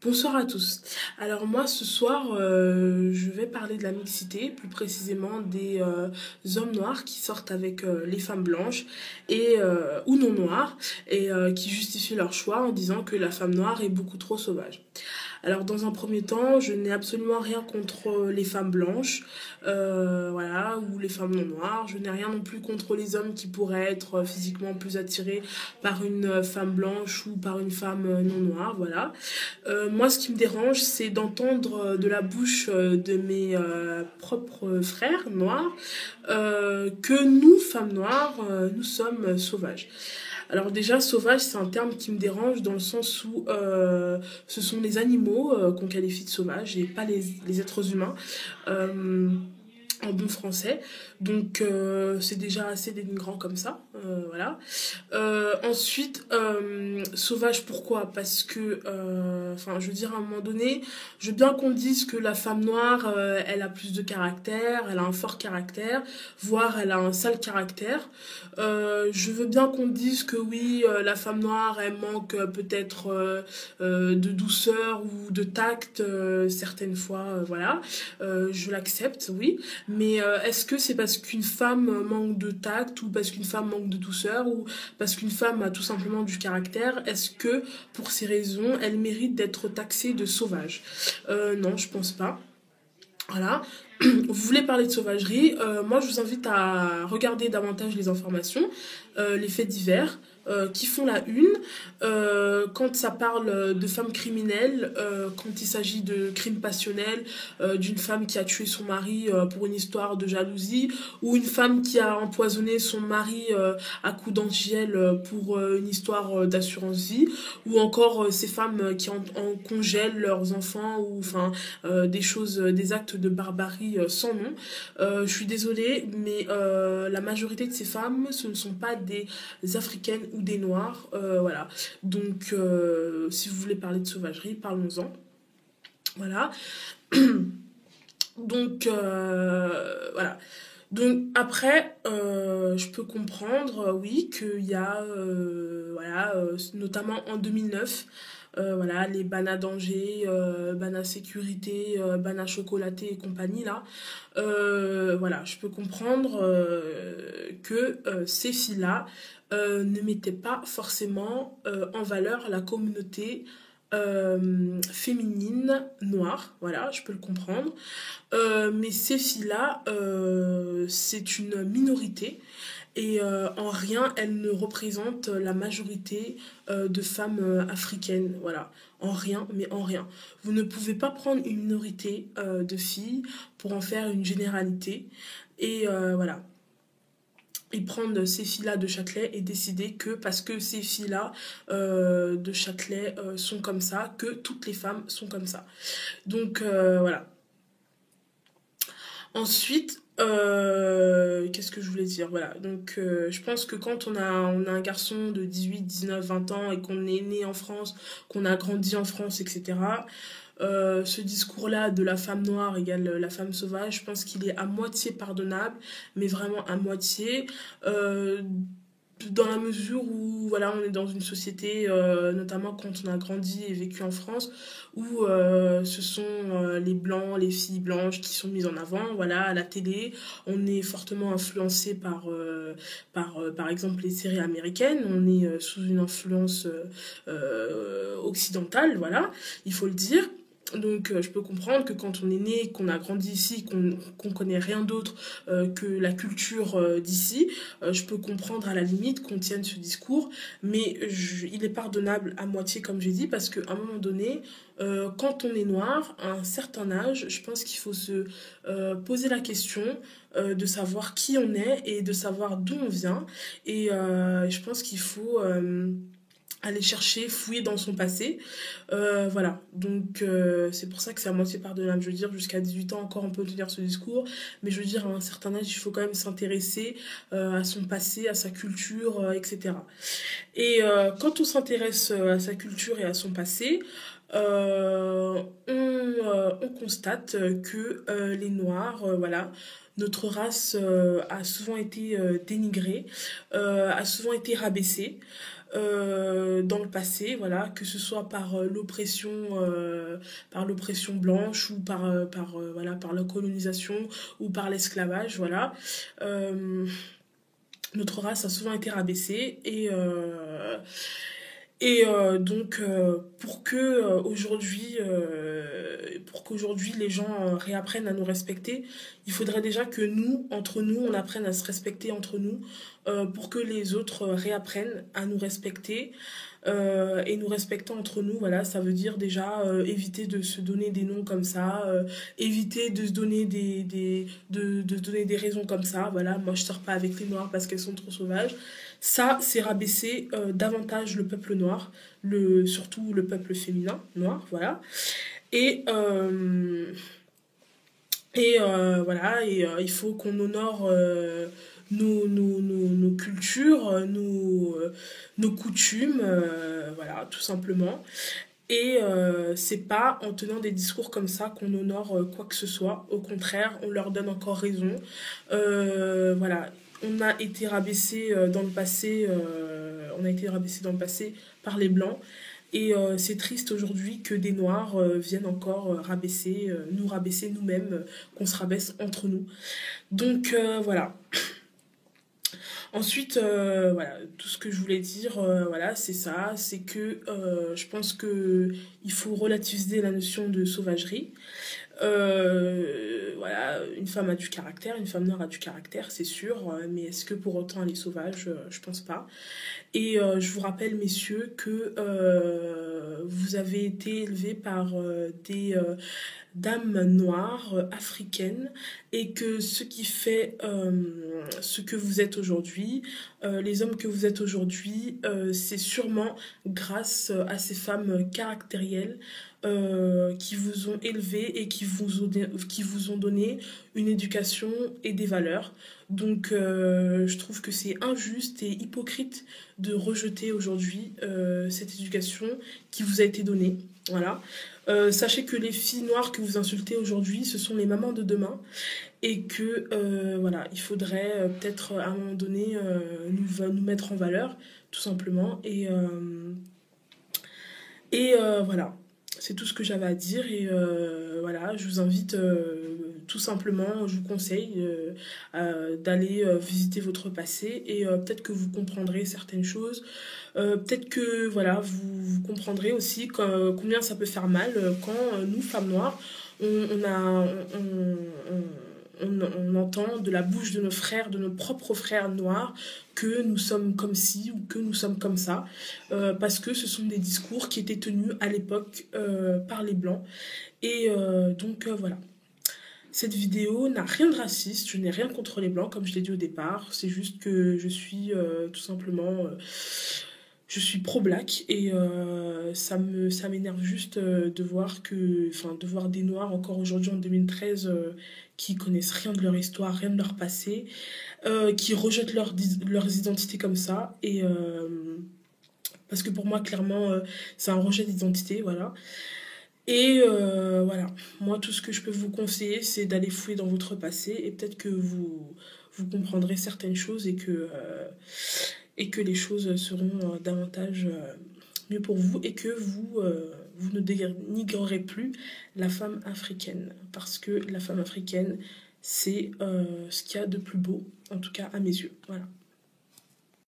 Bonsoir à tous. Alors moi ce soir je vais parler de la mixité, plus précisément des hommes noirs qui sortent avec les femmes blanches et ou non noires et qui justifient leur choix en disant que la femme noire est beaucoup trop sauvage. Alors dans un premier temps, je n'ai absolument rien contre les femmes blanches, voilà, ou les femmes non noires. Je n'ai rien non plus contre les hommes qui pourraient être physiquement plus attirés par une femme blanche ou par une femme non noire, voilà. Moi, ce qui me dérange, c'est d'entendre de la bouche de mes propres frères noirs que nous, femmes noires, nous sommes sauvages. Alors déjà, sauvage, c'est un terme qui me dérange dans le sens où ce sont les animaux qu'on qualifie de sauvages et pas les êtres humains. Euh, en bon français. Donc c'est déjà assez dénigrant comme ça. Voilà. Ensuite, sauvage, pourquoi? Parce que, enfin, je veux dire, à un moment donné, je veux bien qu'on dise que la femme noire, elle a plus de caractère, elle a un fort caractère, voire elle a un sale caractère. Je veux bien qu'on dise que oui, la femme noire, elle manque peut-être de douceur ou de tact certaines fois, voilà. Je l'accepte, oui. Mais est-ce que c'est parce qu'une femme manque de tact ou parce qu'une femme manque de douceur ou parce qu'une femme a tout simplement du caractère? Est-ce que pour ces raisons, elle mérite d'être taxée de sauvage? Non, je pense pas. Voilà. Vous voulez parler de sauvagerie, moi je vous invite à regarder davantage les informations, les faits divers qui font la une, quand ça parle de femmes criminelles, quand il s'agit de crimes passionnels, d'une femme qui a tué son mari pour une histoire de jalousie, ou une femme qui a empoisonné son mari à coups d'antigel pour une histoire d'assurance vie, ou encore ces femmes qui en congèlent leurs enfants, ou enfin des choses, des actes de barbarie sans nom. Je suis désolée, mais la majorité de ces femmes, ce ne sont pas des africaines ou des noires. Voilà. Donc, si vous voulez parler de sauvagerie, parlons-en. Voilà. Donc, voilà. Donc après, je peux comprendre, oui, qu'il y a, voilà, notamment en 2009, voilà, les Bana Danger, Bana Sécurité, Bana Chocolaté et compagnie, là. Voilà, je peux comprendre que ces filles-là ne mettaient pas forcément en valeur la communauté féminine noire, voilà, je peux le comprendre. Mais ces filles-là, c'est une minorité et en rien elles ne représentent la majorité de femmes africaines. Voilà, en rien, mais en rien. Vous ne pouvez pas prendre une minorité de filles pour en faire une généralité et voilà. Et prendre ces filles-là de Châtelet et décider que parce que ces filles-là de Châtelet sont comme ça, que toutes les femmes sont comme ça. Donc voilà. Ensuite, qu'est-ce que je voulais dire? Voilà, donc je pense que quand on a un garçon de 18, 19, 20 ans et qu'on est né en France, qu'on a grandi en France, etc., ce discours-là de la femme noire égale la femme sauvage, je pense qu'il est à moitié pardonnable, mais vraiment à moitié. Euh, Dans la mesure où voilà, on est dans une société, notamment quand on a grandi et vécu en France, où ce sont les blancs, les filles blanches qui sont mises en avant, voilà, à la télé. On est fortement influencé par exemple, les séries américaines. On est sous une influence occidentale, voilà, il faut le dire. Donc je peux comprendre que quand on est né, qu'on a grandi ici, qu'on connaît rien d'autre que la culture d'ici, je peux comprendre à la limite qu'on tienne ce discours, mais il est pardonnable à moitié comme j'ai dit, parce qu'à un moment donné, quand on est noir, à un certain âge, je pense qu'il faut se poser la question de savoir qui on est et de savoir d'où on vient, et je pense qu'il faut aller chercher, fouiller dans son passé. Voilà, donc c'est pour ça que c'est à moitié pardonnable. Je veux dire, jusqu'à 18 ans encore, on peut tenir ce discours, mais je veux dire, à un certain âge, il faut quand même s'intéresser à son passé, à sa culture, etc. Et quand on s'intéresse à sa culture et à son passé, on constate que les Noirs, voilà, notre race a souvent été dénigrée, a souvent été rabaissée. dans le passé, voilà, que ce soit par l'oppression blanche ou voilà, par la colonisation ou par l'esclavage, voilà. Euh, Notre race a souvent été rabaissée donc pour qu'aujourd'hui les gens réapprennent à nous respecter, il faudrait déjà que nous, entre nous, on apprenne à se respecter entre nous pour que les autres réapprennent à nous respecter et nous respectant entre nous, voilà, ça veut dire déjà éviter de se donner des noms comme ça, éviter de se donner de se donner des raisons comme ça, voilà, moi je sors pas avec les noirs parce qu'elles sont trop sauvages. Ça, c'est rabaisser davantage le peuple noir, surtout le peuple féminin noir, voilà. Et, euh, voilà, il faut qu'on honore nos cultures, nos coutumes, voilà, tout simplement. Et c'est pas en tenant des discours comme ça qu'on honore quoi que ce soit. Au contraire, on leur donne encore raison. Voilà, on a été rabaissé dans le passé. On a été rabaissé dans le passé par les blancs. Et c'est triste aujourd'hui que des noirs viennent encore nous rabaisser nous-mêmes, qu'on se rabaisse entre nous. Donc voilà. Ensuite, voilà, tout ce que je voulais dire, voilà, c'est ça, c'est que je pense que il faut relativiser la notion de sauvagerie. Voilà, une femme a du caractère, une femme noire a du caractère, c'est sûr, mais est-ce que pour autant elle est sauvage? Je pense pas. Et je vous rappelle, messieurs, que vous avez été élevés par des dames noires africaines et que ce qui fait ce que vous êtes aujourd'hui, les hommes que vous êtes aujourd'hui, c'est sûrement grâce à ces femmes caractérielles qui vous ont élevé et qui vous ont donné une éducation et des valeurs. Donc je trouve que c'est injuste et hypocrite de rejeter aujourd'hui cette éducation qui vous a été donnée. Voilà. Sachez que les filles noires que vous insultez aujourd'hui, ce sont les mamans de demain et que voilà, il faudrait peut-être à un moment donné nous mettre en valeur, tout simplement. Voilà, c'est tout ce que j'avais à dire et voilà, je vous invite tout simplement, je vous conseille d'aller visiter votre passé et peut-être que vous comprendrez certaines choses. Peut-être que voilà, vous comprendrez aussi combien ça peut faire mal quand nous, femmes noires, on, a, on entend de la bouche de nos frères, de nos propres frères noirs, que nous sommes comme ci ou que nous sommes comme ça, parce que ce sont des discours qui étaient tenus à l'époque par les Blancs. Et donc voilà. Cette vidéo n'a rien de raciste, je n'ai rien contre les Blancs, comme je l'ai dit au départ, c'est juste que je suis tout simplement... je suis pro-black et ça m'énerve juste de voir des Noirs encore aujourd'hui en 2013 qui connaissent rien de leur histoire, rien de leur passé, qui rejettent leurs identités comme ça. Et parce que pour moi, clairement, c'est un rejet d'identité, voilà. Et voilà, moi tout ce que je peux vous conseiller, c'est d'aller fouiller dans votre passé et peut-être que vous comprendrez certaines choses et que les choses seront davantage mieux pour vous et que vous ne dénigrerez plus la femme africaine. Parce que la femme africaine, c'est ce qu'il y a de plus beau, en tout cas à mes yeux. Voilà.